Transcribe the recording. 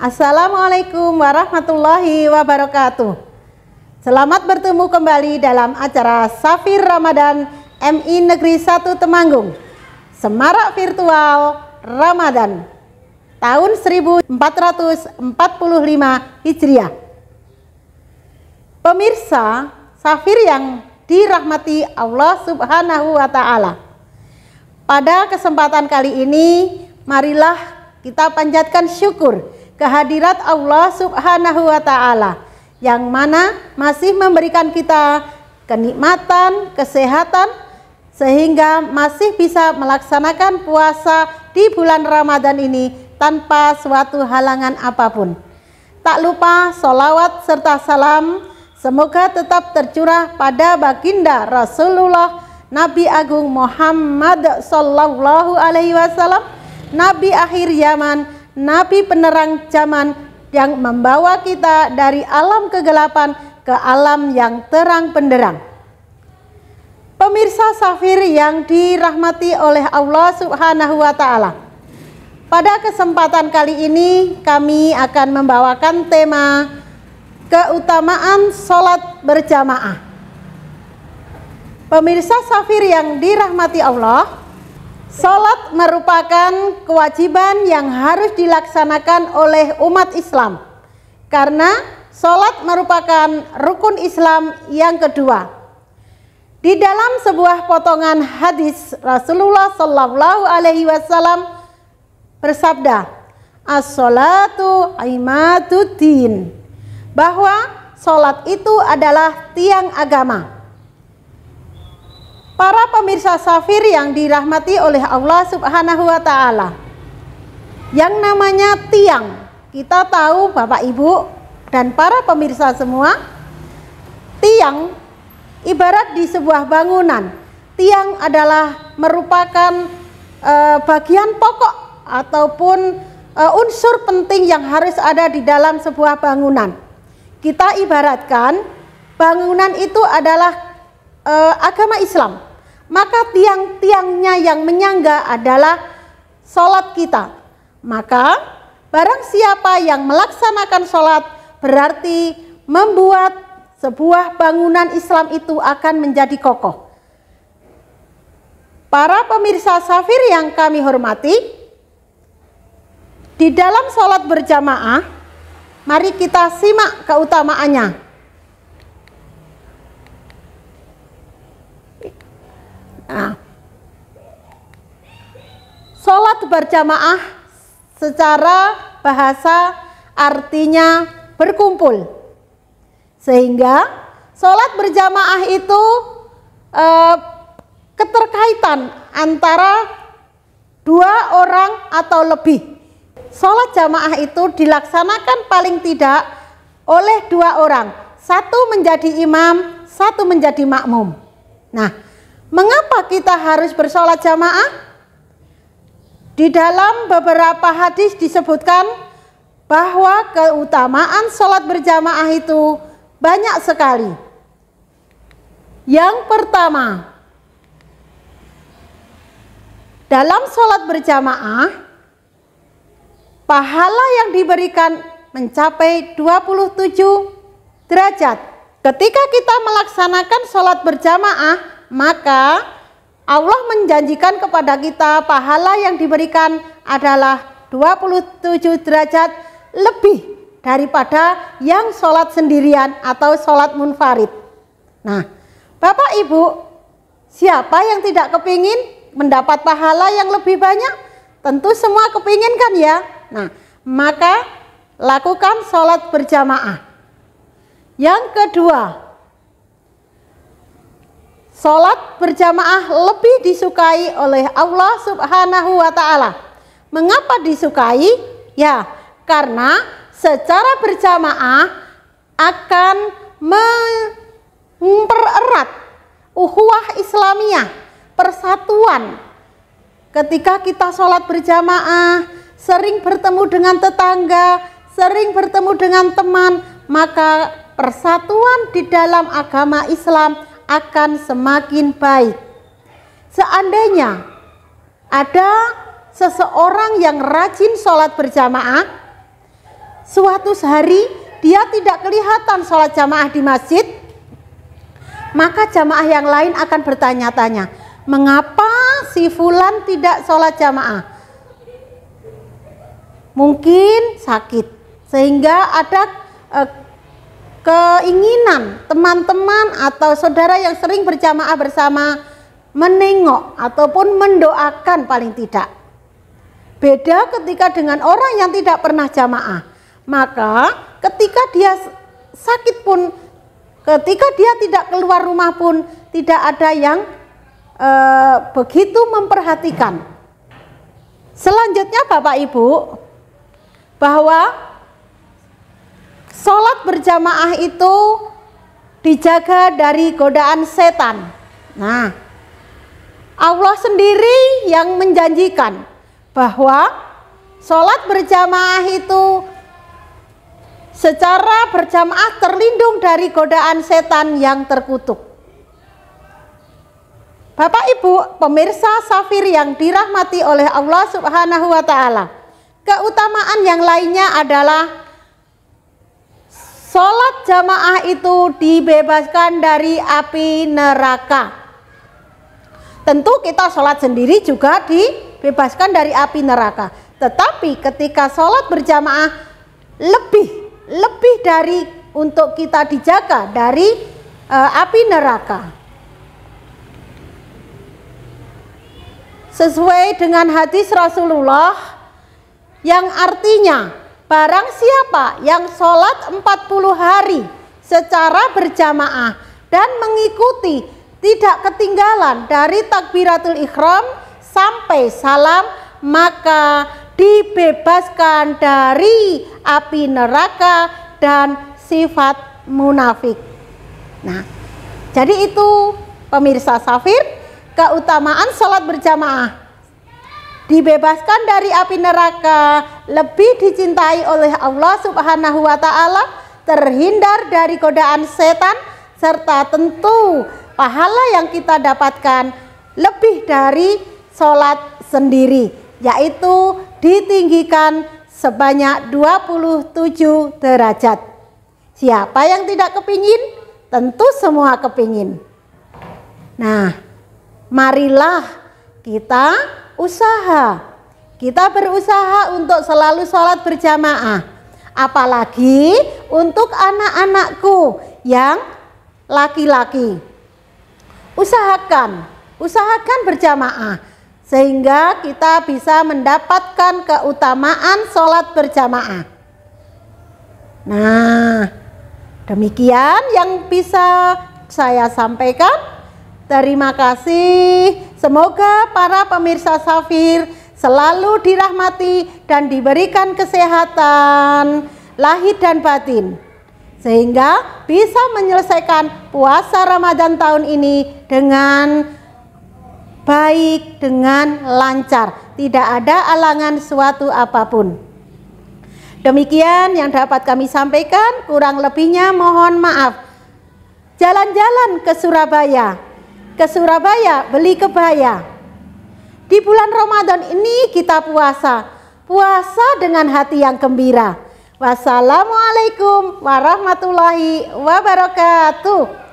Assalamualaikum warahmatullahi wabarakatuh. Selamat bertemu kembali dalam acara Safir Ramadan MI Negeri 1 Temanggung, Semarak Virtual Ramadan tahun 1445 Hijriah. Pemirsa Safir yang dirahmati Allah Subhanahu wa Ta'ala, pada kesempatan kali ini marilah kita panjatkan syukur kehadirat Allah Subhanahu wa Ta'ala yang mana masih memberikan kita kenikmatan, kesehatan, sehingga masih bisa melaksanakan puasa di bulan Ramadan ini tanpa suatu halangan apapun. Tak lupa sholawat serta salam semoga tetap tercurah pada baginda Rasulullah Nabi Agung Muhammad Sallallahu Alaihi Wasallam, Nabi akhir zaman, Nabi penerang zaman yang membawa kita dari alam kegelapan ke alam yang terang benderang. Pemirsa Safir yang dirahmati oleh Allah Subhanahu wa Ta'ala, pada kesempatan kali ini kami akan membawakan tema keutamaan sholat berjamaah. Pemirsa Safir yang dirahmati Allah, sholat merupakan kewajiban yang harus dilaksanakan oleh umat Islam, karena sholat merupakan rukun Islam yang kedua. Di dalam sebuah potongan hadis, Rasulullah Sallallahu Alaihi Wasallam bersabda, "As-sholatu imaduddin," bahwa sholat itu adalah tiang agama. Para pemirsa Safir yang dirahmati oleh Allah Subhanahu wa Ta'ala, yang namanya tiang, kita tahu Bapak Ibu dan para pemirsa semua, tiang ibarat di sebuah bangunan. Tiang adalah merupakan bagian pokok ataupun unsur penting yang harus ada di dalam sebuah bangunan. Kita ibaratkan bangunan itu adalah agama Islam, maka tiang-tiangnya yang menyangga adalah sholat kita. Maka barang siapa yang melaksanakan sholat berarti membuat sebuah bangunan Islam itu akan menjadi kokoh. Para pemirsa Safir yang kami hormati, di dalam sholat berjamaah, mari kita simak keutamaannya. Nah, sholat berjamaah secara bahasa artinya berkumpul, sehingga sholat berjamaah itu keterkaitan antara dua orang atau lebih. Sholat jamaah itu dilaksanakan paling tidak oleh dua orang, satu menjadi imam, satu menjadi makmum. Nah, mengapa kita harus bersolat jamaah? Di dalam beberapa hadis disebutkan bahwa keutamaan sholat berjamaah itu banyak sekali. Yang pertama, dalam sholat berjamaah, pahala yang diberikan mencapai 27 derajat. Ketika kita melaksanakan sholat berjamaah, maka Allah menjanjikan kepada kita pahala yang diberikan adalah 27 derajat lebih daripada yang sholat sendirian atau sholat munfarid. Nah, Bapak Ibu, siapa yang tidak kepingin mendapat pahala yang lebih banyak? Tentu semua kepingin kan ya? Nah, maka lakukan sholat berjamaah. Yang kedua, sholat berjamaah lebih disukai oleh Allah Subhanahu wa Ta'ala. Mengapa disukai? Ya, karena secara berjamaah akan mempererat ukhuwah Islamiyah, persatuan. Ketika kita sholat berjamaah, sering bertemu dengan tetangga, sering bertemu dengan teman, maka persatuan di dalam agama Islam akan semakin baik. Seandainya ada seseorang yang rajin sholat berjamaah, suatu hari dia tidak kelihatan sholat jamaah di masjid, maka jamaah yang lain akan bertanya-tanya, mengapa si fulan tidak sholat jamaah? Mungkin sakit, sehingga ada keinginan teman-teman atau saudara yang sering berjamaah bersama menengok ataupun mendoakan paling tidak. Beda ketika dengan orang yang tidak pernah jamaah, maka ketika dia sakit pun, ketika dia tidak keluar rumah pun, tidak ada yang begitu memperhatikan. Selanjutnya Bapak Ibu, bahwa sholat berjamaah itu dijaga dari godaan setan. Nah, Allah sendiri yang menjanjikan bahwa sholat berjamaah itu secara berjamaah terlindung dari godaan setan yang terkutuk. Bapak Ibu pemirsa Safir yang dirahmati oleh Allah Subhanahu wa Ta'ala, keutamaan yang lainnya adalah sholat jamaah itu dibebaskan dari api neraka. Tentu kita sholat sendiri juga dibebaskan dari api neraka. Tetapi ketika sholat berjamaah lebih dari untuk kita dijaga dari api neraka. Sesuai dengan hadis Rasulullah yang artinya, barang siapa yang sholat 40 hari secara berjamaah dan mengikuti tidak ketinggalan dari takbiratul ihram sampai salam, maka dibebaskan dari api neraka dan sifat munafik. Nah, jadi itu pemirsa Safir, keutamaan sholat berjamaah. Dibebaskan dari api neraka, lebih dicintai oleh Allah Subhanahu wa Ta'ala, terhindar dari godaan setan, serta tentu pahala yang kita dapatkan lebih dari sholat sendiri, yaitu ditinggikan sebanyak 27 derajat. Siapa yang tidak kepingin? Tentu semua kepingin. Nah, marilah kita berusaha untuk selalu sholat berjamaah, apalagi untuk anak-anakku yang laki-laki. Usahakan berjamaah sehingga kita bisa mendapatkan keutamaan sholat berjamaah. Nah, demikian yang bisa saya sampaikan. Terima kasih. Semoga para pemirsa Safir selalu dirahmati dan diberikan kesehatan lahir dan batin, sehingga bisa menyelesaikan puasa Ramadan tahun ini dengan baik, dengan lancar, tidak ada alangan suatu apapun. Demikian yang dapat kami sampaikan, kurang lebihnya mohon maaf. Jalan-jalan ke Surabaya beli kebaya. Di bulan Ramadan ini kita puasa dengan hati yang gembira. Wassalamualaikum warahmatullahi wabarakatuh.